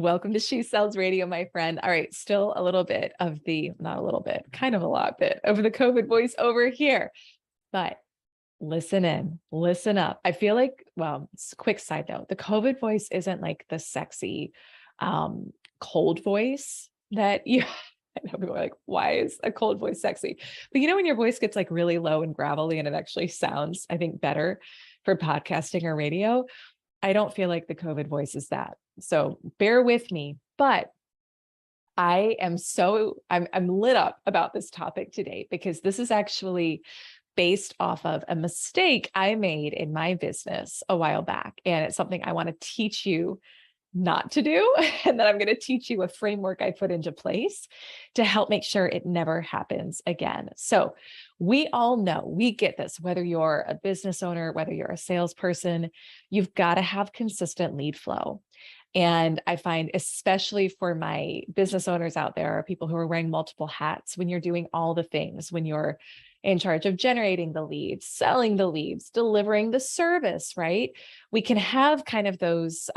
Welcome to She Sells Radio, my friend. All right, still a little bit of not a little bit, kind of a lot bit of the COVID voice over here, but listen in, listen up. I feel like, well, quick side note, the COVID voice isn't like the sexy, cold voice that you, I know people are like, why is a cold voice sexy? But when your voice gets like really low and gravelly and it actually sounds, I think, better for podcasting or radio. I don't feel like the COVID voice is that. So bear with me, but I'm lit up about this topic today because this is actually based off of a mistake I made in my business a while back. And it's something I want to teach you not to do. And then I'm going to teach you a framework I put into place to help make sure it never happens again. So we all know, we get this, whether you're a business owner, whether you're a salesperson, you've got to have consistent lead flow. And I find, especially for my business owners out there, people who are wearing multiple hats, when you're doing all the things, when you're in charge of generating the leads, selling the leads, delivering the service, right? We can have kind of those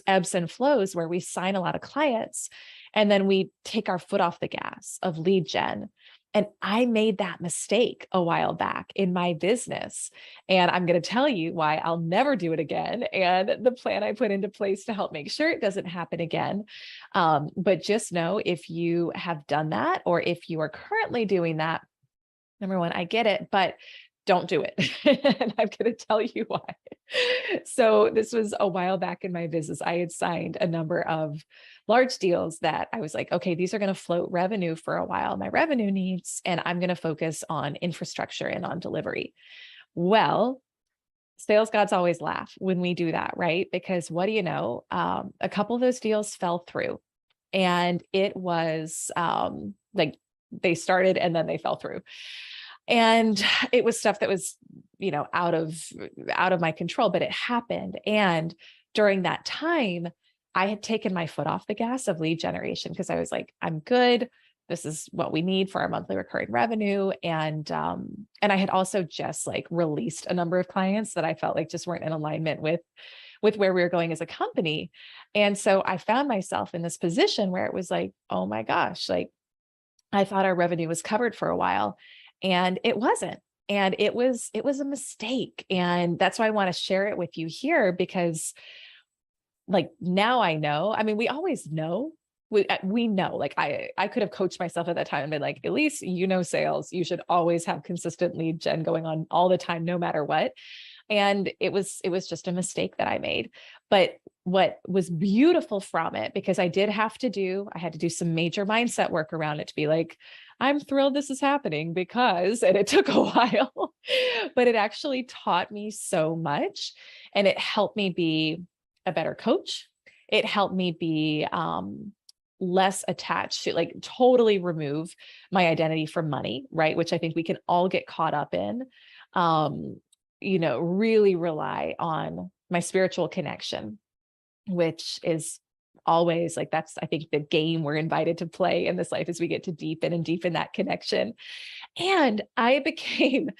ebbs and flows where we sign a lot of clients and then we take our foot off the gas of lead gen. And I made that mistake a while back in my business. And I'm going to tell you why I'll never do it again. And the plan I put into place to help make sure it doesn't happen again. But just know, if you have done that, or if you are currently doing that, number one, I get it, but don't do it. And I'm going to tell you why. So this was a while back in my business. I had signed a number of large deals that I was like, okay, these are going to float revenue for a while, my revenue needs, and I'm going to focus on infrastructure and on delivery. Well, sales gods always laugh when we do that, right? Because what do you know? A couple of those deals fell through, and it was like they started and then they fell through. And it was stuff that was, out of my control, but it happened. And during that time, I had taken my foot off the gas of lead generation because I was like, I'm good. This is what we need for our monthly recurring revenue. And I had also just like released a number of clients that I felt like just weren't in alignment with where we were going as a company. And so I found myself in this position where it was like, oh my gosh, like I thought our revenue was covered for a while. And it wasn't. And it was a mistake. And that's why I want to share it with you here, because like now I know, I mean, we always know, we know, like I could have coached myself at that time and been like, Elyse, sales, you should always have consistent lead gen going on all the time, no matter what. And it was just a mistake that I made. But what was beautiful from it, because I had to do some major mindset work around it to be like, I'm thrilled this is happening because, and it took a while, but it actually taught me so much, and it helped me be a better coach. It helped me be less attached to, like, totally remove my identity from money, right? Which I think we can all get caught up in. Really rely on my spiritual connection, which is always like, that's, I think, the game we're invited to play in this life, as we get to deepen that connection. And I became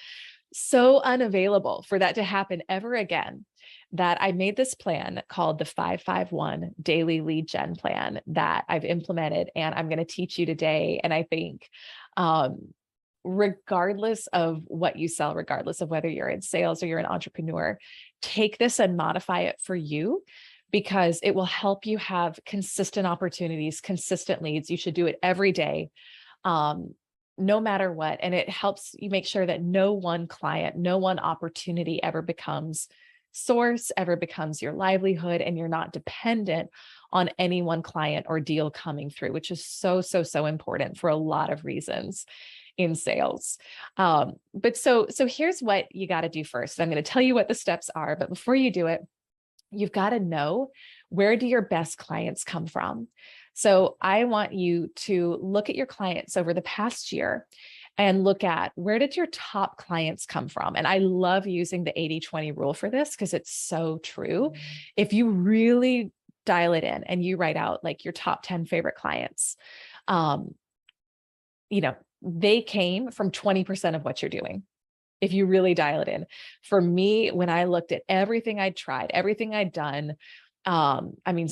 so unavailable for that to happen ever again, that I made this plan called the 551 daily lead gen plan that I've implemented, and I'm going to teach you today. And I think, regardless of what you sell, regardless of whether you're in sales or you're an entrepreneur, take this and modify it for you, because it will help you have consistent opportunities, consistent leads. You should do it every day, no matter what. And it helps you make sure that no one client, no one opportunity ever becomes source, ever becomes your livelihood, and you're not dependent on any one client or deal coming through, which is so, so, so important for a lot of reasons in sales. But so here's what you got to do first. I'm going to tell you what the steps are, but before you do it, you've got to know, where do your best clients come from? So I want you to look at your clients over the past year and look at, where did your top clients come from? And I love using the 80-20 rule for this, because it's so true. If you really dial it in and you write out like your top 10 favorite clients, they came from 20% of what you're doing. If you really dial it in. For me, when I looked at everything I'd tried, everything I'd done, I mean,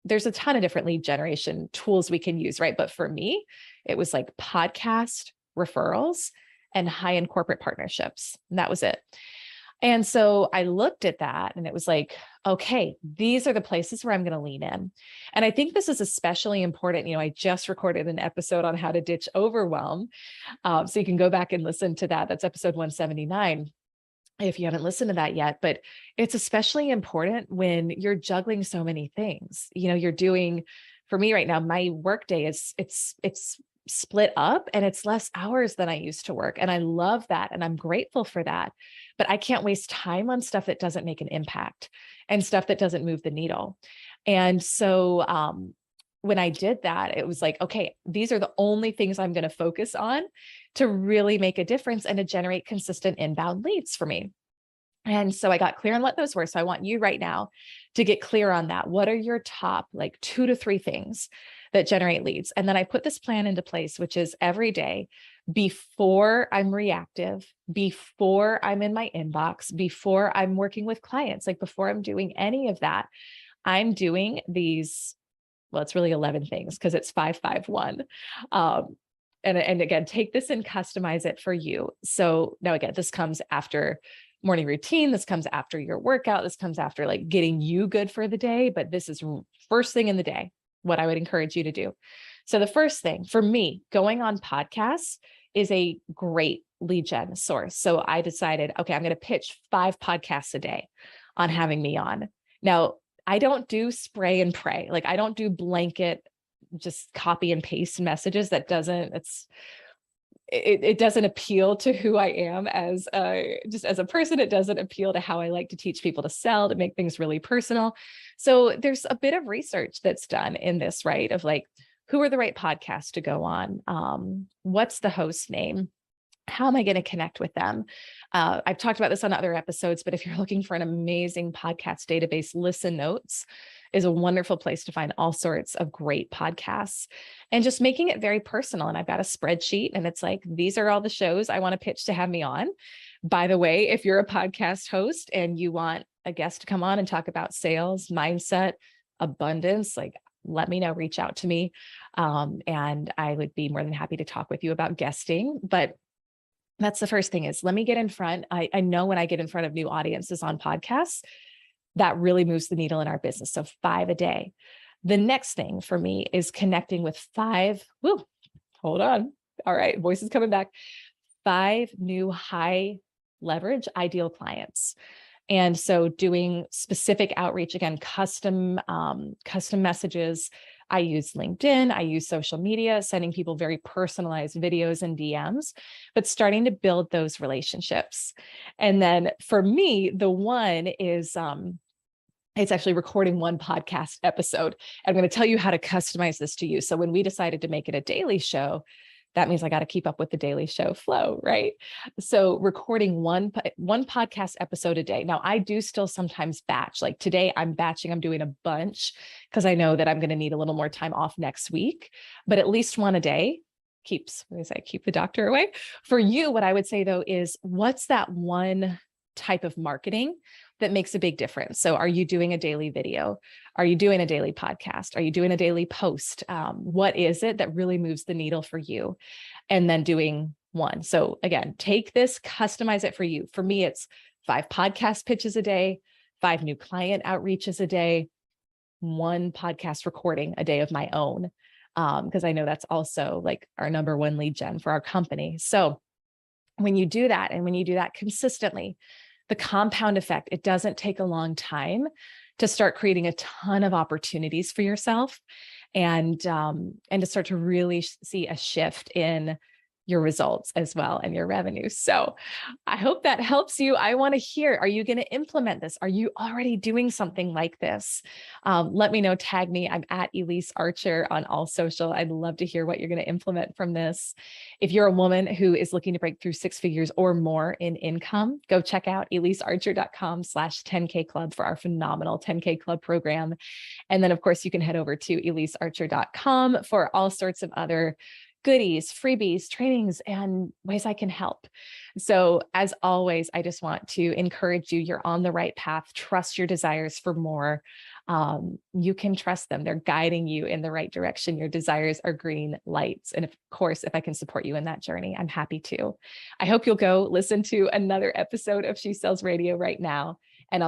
there's a ton of different lead generation tools we can use, right? But for me, it was like podcast referrals and high-end corporate partnerships. And that was it. And so I looked at that and it was like, okay, these are the places where I'm going to lean in. And I think this is especially important. I just recorded an episode on how to ditch overwhelm. So you can go back and listen to that. That's episode 179. If you haven't listened to that yet, but it's especially important when you're juggling so many things. You're doing, for me right now, my workday it's split up and it's less hours than I used to work. And I love that. And I'm grateful for that, but I can't waste time on stuff that doesn't make an impact and stuff that doesn't move the needle. And so, when I did that, it was like, okay, these are the only things I'm going to focus on to really make a difference and to generate consistent inbound leads for me. And so I got clear on what those were. So I want you right now to get clear on that. What are your top 2 to 3 things that generate leads? And then I put this plan into place, which is every day before I'm reactive, before I'm in my inbox, before I'm working with clients, before I'm doing any of that, I'm doing these. Well, it's really 11 things because it's 551. And again, take this and customize it for you. So now again, this comes after morning routine. This comes after your workout. This comes after getting you good for the day, but this is first thing in the day, what I would encourage you to do. So the first thing for me, going on podcasts is a great lead gen source. So I decided, okay, I'm going to pitch 5 podcasts a day on having me on. Now, I don't do spray and pray. I don't do blanket, just copy and paste messages. It doesn't appeal to who I am as a person. It doesn't appeal to how I like to teach people to sell, to make things really personal. So there's a bit of research that's done in this, right? Of who are the right podcasts to go on? What's the host name? How am I going to connect with them? I've talked about this on other episodes, but if you're looking for an amazing podcast database, Listen Notes is a wonderful place to find all sorts of great podcasts and just making it very personal. And I've got a spreadsheet and it's these are all the shows I want to pitch to have me on. By the way, if you're a podcast host and you want a guest to come on and talk about sales, mindset, abundance, let me know, reach out to me. And I would be more than happy to talk with you about guesting. But that's the first thing is let me get in front. I know when I get in front of new audiences on podcasts, that really moves the needle in our business. So 5 a day. The next thing for me is connecting with 5. Hold on. All right. Voice is coming back. 5 new high leverage ideal clients. And so doing specific outreach, again, custom messages. I use LinkedIn, I use social media, sending people very personalized videos and DMs, but starting to build those relationships. And then for me, the one is, it's actually recording 1 podcast episode. I'm going to tell you how to customize this to you. So when we decided to make it a daily show, that means I got to keep up with the daily show flow, right? So recording one podcast episode a day. Now I do still sometimes batch. Today I'm batching, I'm doing a bunch because I know that I'm going to need a little more time off next week, but at least 1 a day keep the doctor away. For you, what I would say though, is what's that one type of marketing that makes a big difference? So are you doing a daily video? Are you doing a daily podcast? Are you doing a daily post? What is it that really moves the needle for you? And then doing 1. So again, take this, customize it for you. For me, it's 5 podcast pitches a day, 5 new client outreaches a day, 1 podcast recording a day of my own. Because I know that's also our number 1 lead gen for our company. So when you do that, and when you do that consistently, the compound effect, it doesn't take a long time to start creating a ton of opportunities for yourself and to start to really see a shift in your results as well and your revenue. So I hope that helps you. I want to hear, are you going to implement this? Are you already doing something like this? Let me know, tag me. I'm at Elyse Archer on all social. I'd love to hear what you're going to implement from this. If you're a woman who is looking to break through 6 figures or more in income, go check out ElyseArcher.com/10K club for our phenomenal 10K club program. And then of course you can head over to ElyseArcher.com for all sorts of other goodies, freebies, trainings, and ways I can help. So as always, I just want to encourage you, you're on the right path. Trust your desires for more. You can trust them. They're guiding you in the right direction. Your desires are green lights. And of course, if I can support you in that journey, I'm happy to. I hope you'll go listen to another episode of She Sells Radio right now. And I'll